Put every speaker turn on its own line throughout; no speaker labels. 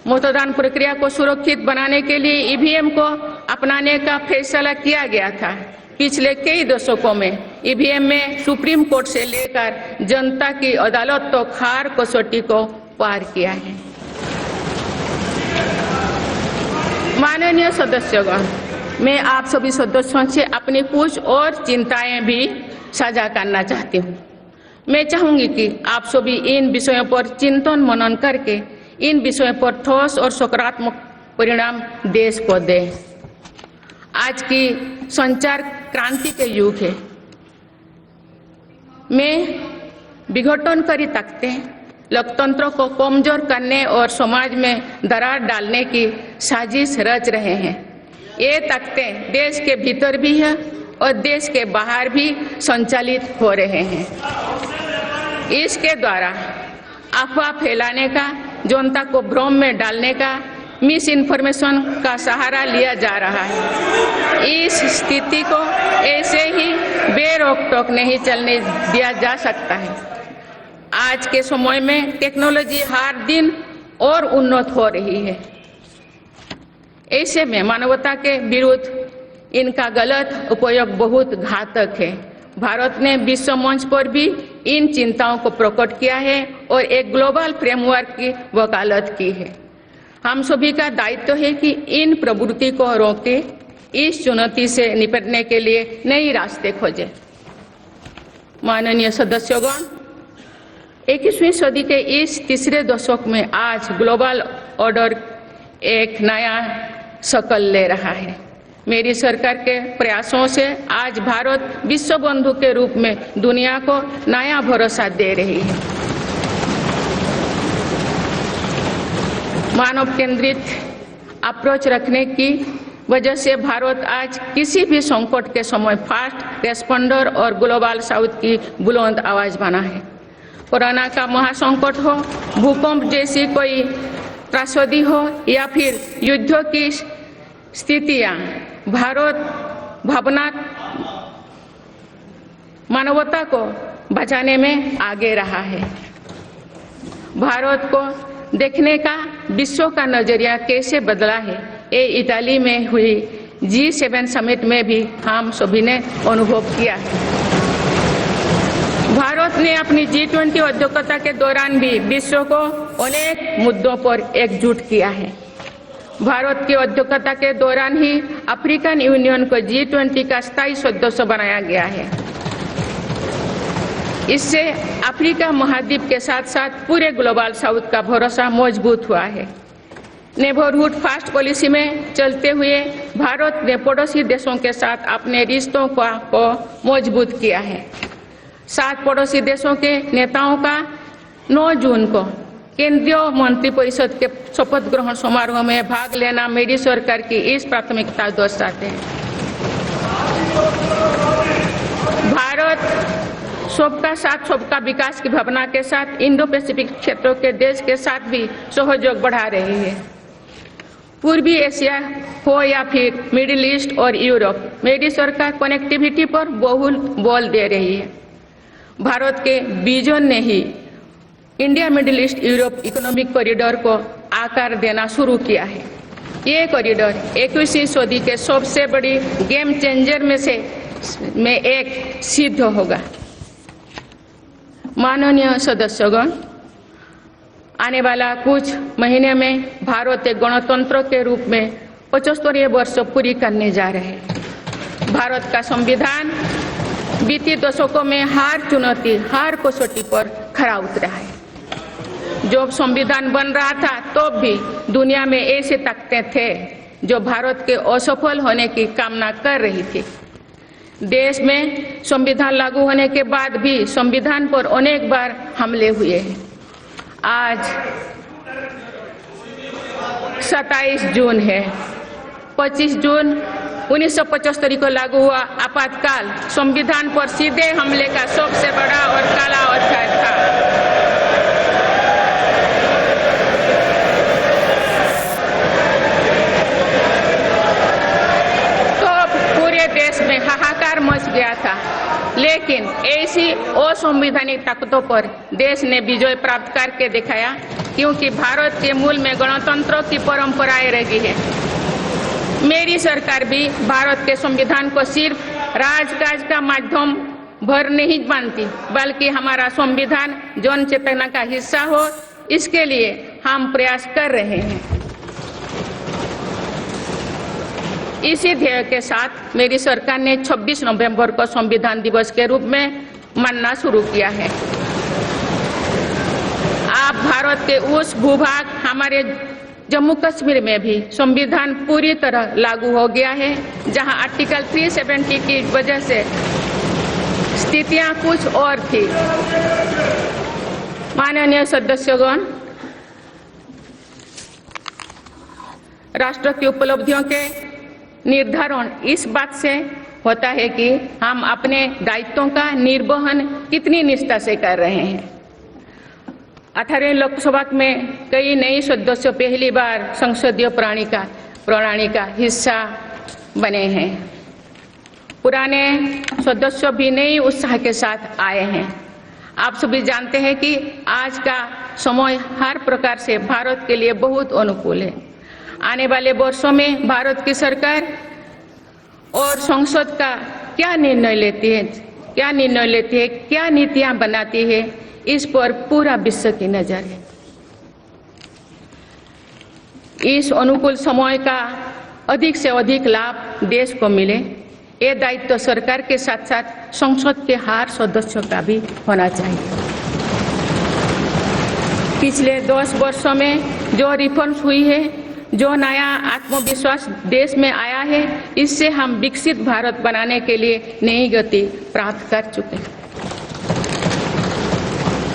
मतदान प्रक्रिया को सुरक्षित बनाने के लिए ईवीएम को अपनाने का फैसला किया गया था। पिछले कई दशकों में ईवीएम में सुप्रीम कोर्ट से लेकर जनता की अदालत तो खार कसौटी को पार किया है। माननीय सदस्यगण, मैं आप सभी सदस्यों से अपनी कुछ और चिंताएं भी साझा करना चाहती हूँ। मैं चाहूंगी कि आप सभी इन विषयों पर चिंतन मनन करके इन विषयों पर ठोस और सकारात्मक परिणाम देश को दें। आज की संचार क्रांति के युग है में विघटनकारी ताकतें लोकतंत्र को कमजोर करने और समाज में दरार डालने की साजिश रच रहे हैं। ये ताकतें देश के भीतर भी है और देश के बाहर भी संचालित हो रहे हैं। इसके द्वारा अफवाह फैलाने का, जनता को भ्रम में डालने का, मिस इन्फॉर्मेशन का सहारा लिया जा रहा है। इस स्थिति को ऐसे ही बेरोक टोक नहीं चलने दिया जा सकता है। आज के समय में टेक्नोलॉजी हर दिन और उन्नत हो रही है। ऐसे में मानवता के विरुद्ध इनका गलत उपयोग बहुत घातक है। भारत ने विश्व मंच पर भी इन चिंताओं को प्रकट किया है और एक ग्लोबल फ्रेमवर्क की वकालत की है। हम सभी का दायित्व है कि इन प्रवृत्ति को रोके, इस चुनौती से निपटने के लिए नए रास्ते खोजें। माननीय सदस्यगण, 21वीं सदी के इस तीसरे दशक में आज ग्लोबल ऑर्डर एक नया शक्ल ले रहा है। मेरी सरकार के प्रयासों से आज भारत विश्व बंधु के रूप में दुनिया को नया भरोसा दे रही है। मानव केंद्रित अप्रोच रखने की वजह से भारत आज किसी भी संकट के समय फास्ट रेस्पॉन्डर और ग्लोबल साउथ की बुलंद आवाज बना है। कोरोना का महासंकट हो, भूकंप जैसी कोई त्रासदी हो या फिर युद्धों की स्थितियां, भारत भावना मानवता को बचाने में आगे रहा है। भारत को देखने का विश्व का नजरिया कैसे बदला है, ये इटाली में हुई G7 समिट में भी हम सभी ने अनुभव किया है। भारत ने अपनी G20 अध्यक्षता के दौरान भी विश्व को अनेक मुद्दों पर एकजुट किया है। भारत की अध्यक्षता के दौरान ही अफ्रीकन यूनियन को G20 का स्थायी सदस्य बनाया गया है। इससे अफ्रीका महाद्वीप के साथ साथ पूरे ग्लोबल साउथ का भरोसा मजबूत हुआ है। नेबरहुड फास्ट पॉलिसी में चलते हुए भारत ने पड़ोसी देशों के साथ अपने रिश्तों को मजबूत किया है। 7 पड़ोसी देशों के नेताओं का 9 जून को केंद्रीय मंत्रिपरिषद के शपथ ग्रहण समारोह में भाग लेना मेरी सरकार की इस प्राथमिकता दर्शाते हैं। भारत सबका साथ सबका विकास की भावना के साथ इंडो पैसिफिक क्षेत्रों के देश के साथ भी सहयोग बढ़ा रही है। पूर्वी एशिया हो या फिर मिडिल ईस्ट और यूरोप, मेरी सरकार कनेक्टिविटी पर बहुल बल दे रही है। भारत के विजन ने ही India Middle East Europe economic corridor को आकार देना शुरू किया है। ये कॉरिडोर 21वीं सदी के सबसे बड़ी गेम चेंजर में एक सिद्ध होगा। माननीय सदस्यगण, आने वाला कुछ महीने में भारत एक गणतंत्र के रूप में 75वें वर्ष पूरी करने जा रहे हैं। भारत का संविधान बीते दशकों में हर चुनौती, हर कसौटी पर खरा उतरा है। जब संविधान बन रहा था तो भी दुनिया में ऐसे ताकतें थे जो भारत के असफल होने की कामना कर रही थी। देश में संविधान लागू होने के बाद भी संविधान पर अनेक बार हमले हुए हैं। आज 27 जून है। 25 जून 1975 को लागू हुआ आपातकाल संविधान पर सीधे हमले का सबसे बड़ा और काला अध्याय था। देश में हाहाकार मच गया था, लेकिन ऐसी असंवैधानिक ताकतों पर देश ने विजय प्राप्त करके दिखाया। क्योंकि भारत के मूल में गणतंत्र की परंपराएं रही है। मेरी सरकार भी भारत के संविधान को सिर्फ राजकाज का माध्यम भर नहीं मानती, बल्कि हमारा संविधान जन चेतना का हिस्सा हो, इसके लिए हम प्रयास कर रहे हैं। इसी ध्येय के साथ मेरी सरकार ने 26 नवंबर को संविधान दिवस के रूप में मानना शुरू किया है। अब भारत के उस भूभाग हमारे जम्मू कश्मीर में भी संविधान पूरी तरह लागू हो गया है, जहां आर्टिकल 370 की वजह से स्थितियां कुछ और थी। माननीय सदस्यगण, राष्ट्र की उपलब्धियों के निर्धारण इस बात से होता है कि हम अपने दायित्वों का निर्वहन कितनी निष्ठा से कर रहे हैं। 18 लोकसभा में कई नए सदस्य पहली बार संसदीय प्रणाली का हिस्सा बने हैं। पुराने सदस्य भी नए उत्साह के साथ आए हैं। आप सभी जानते हैं कि आज का समय हर प्रकार से भारत के लिए बहुत अनुकूल है। आने वाले वर्षों में भारत की सरकार और संसद का क्या निर्णय लेती है, क्या नीतियां बनाती है, इस पर पूरा विश्व की नजर है। इस अनुकूल समय का अधिक से अधिक लाभ देश को मिले, ये दायित्व सरकार के साथ साथ संसद के हर सदस्यों का भी होना चाहिए। पिछले 10 वर्षों में जो रिफॉर्म्स हुई है, जो नया आत्मविश्वास देश में आया है, इससे हम विकसित भारत बनाने के लिए नई गति प्राप्त कर चुके हैं।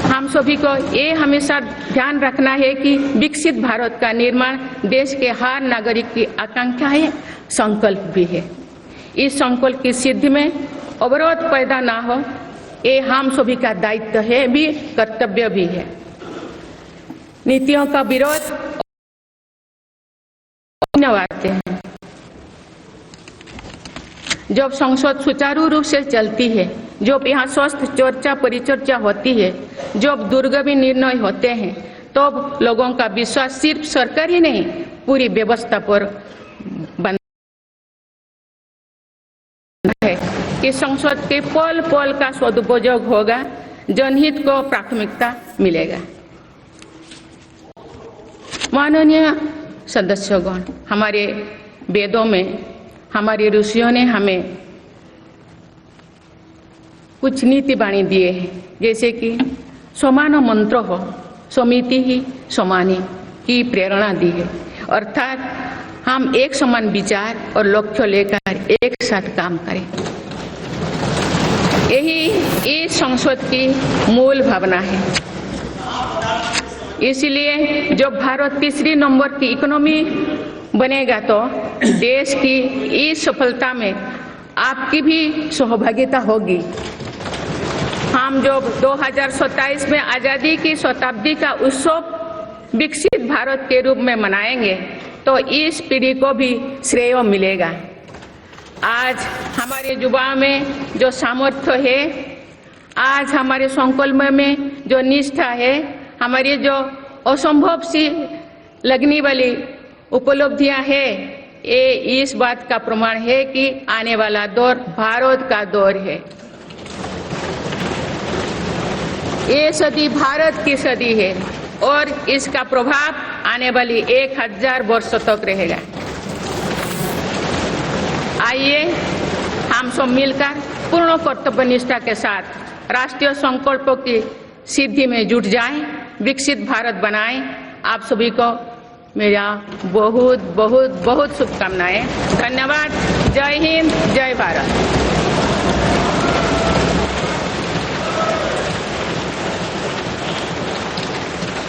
हम सभी को ये हमेशा ध्यान रखना है कि विकसित भारत का निर्माण देश के हर नागरिक की आकांक्षा है, संकल्प भी है। इस संकल्प की सिद्धि में अवरोध पैदा ना हो, ये हम सभी का दायित्व है भी, कर्तव्य भी है। नीतियों का विरोध आते हैं। जब संसद सुचारू रूप से चलती है, जब यहाँ स्वस्थ चर्चा परिचर्चा होती है, जब दूरगामी निर्णय होते हैं, तब लोगों का विश्वास सिर्फ सरकार ही नहीं, पूरी व्यवस्था पर बना है कि संसद के पल पल का सदुपयोग होगा, जनहित को प्राथमिकता मिलेगा। माननीय सदस्यगण, हमारे वेदों में हमारे ऋषियों ने हमें कुछ नीति वाणी दिए हैं, जैसे कि समान मंत्र हो समिति ही समानी की प्रेरणा दी है। अर्थात हम एक समान विचार और लक्ष्य लेकर एक साथ काम करें। यही इस संसद की मूल भावना है। इसलिए जब भारत तीसरी नंबर की इकोनॉमी बनेगा, तो देश की इस सफलता में आपकी भी सहभागिता होगी। हम जब 2027 में आज़ादी की शताब्दी का उत्सव विकसित भारत के रूप में मनाएंगे, तो इस पीढ़ी को भी श्रेय मिलेगा। आज हमारे युवाओं में जो सामर्थ्य है, आज हमारे संकल्प में जो निष्ठा है, हमारी जो असंभव सी लगने वाली उपलब्धियां है, ये इस बात का प्रमाण है कि आने वाला दौर भारत का दौर है। ये सदी भारत की सदी है और इसका प्रभाव आने वाली 1000 वर्षों तक रहेगा। आइए हम सब मिलकर पूर्ण कर्तव्यनिष्ठा के साथ राष्ट्रीय संकल्पों की सिद्धि में जुट जाएं, विकसित भारत बनाएं। आप सभी को मेरा बहुत बहुत बहुत शुभकामनाएं। धन्यवाद। जय हिंद, जय भारत।